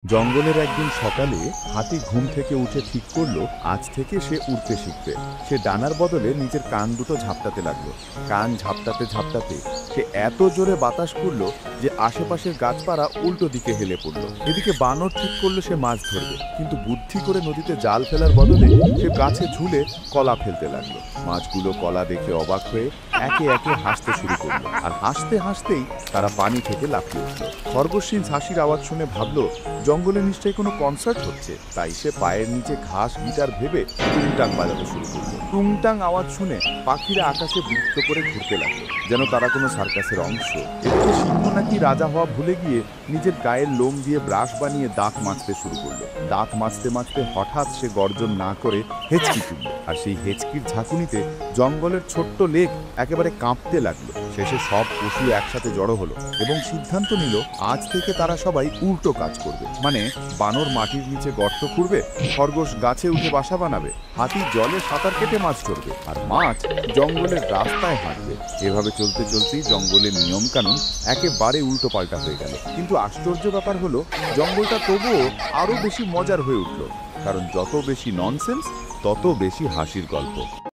জঙ্গলের একদিন সকালে হাতি ঘুম থেকে উঠে ঠিক করলো আজ থেকে সে উড়তে শিখবে। সে ডানার বদলে নিজের কান দুটো ঝাপটাতে লাগলো। কান ঝাপটাতে ঝাপটাতে সে এত জোরে বাতাস করলো যে আশেপাশের গাছপালা উল্টো দিকে হেলে পড়লো। এদিকে বানর ঠিক করলো সে মাছ ধরবে, কিন্তু বুদ্ধি করে নদীতে জাল ফেলার বদলে সে গাছে ঝুলে কলা ফেলতে লাগলো। মাছগুলো কলা দেখে অবাক হয়ে একে একে হাসতে শুরু করলো, আর হাসতে হাসতেই তারা পানি থেকে লাফিয়ে উঠল। খরগোশ হাসির আওয়াজ শুনে ভাবলো জঙ্গলে নিশ্চয়ই কোনো কনসার্ট হচ্ছে, তাই সে পায়ের নিচে ঘাস গিটার ভেবে টুংটাং বাজাতে শুরু করলো। টুংটাং আওয়াজ শুনে পাখিরা আকাশে বৃত্ত করে ঘুরতে লাগলো, যেন তারা কোনো সার্কাসের অংশ। এদিকে সিংহ নাকি রাজা হওয়া ভুলে গিয়ে নিজের গায়ের লোম দিয়ে ব্রাশ বানিয়ে দাঁত মাজতে শুরু করলো। দাঁত মাজতে মাজতে হঠাৎ সে গর্জন না করে হেঁচকি তুলল, আর সেই হেঁচকির ঝাঁকুনিতে জঙ্গলের ছোট্ট লেক একেবারে কাঁপতে লাগলো। শেষে সব পশু একসাথে জড়ো হলো এবং সিদ্ধান্ত নিল আজ থেকে তারা সবাই উল্টো কাজ করবে। মানে বানর মাটির নিচে গর্ত খুঁড়বে, খরগোশ গাছে উঠে বাসা বানাবে, হাতি জলে সাঁতার কেটে মাছ ধরবে, আর মাছ জঙ্গলের রাস্তায় হাঁটবে। এভাবে চলতে চলতেই জঙ্গলের নিয়ম কানুন একেবারে উল্টো পাল্টা হয়ে গেল। কিন্তু আশ্চর্য ব্যাপার হলো, জঙ্গলটা তবুও আরো বেশি মজার হয়ে উঠল, কারণ যত বেশি ননসেন্স তত বেশি হাসির গল্প।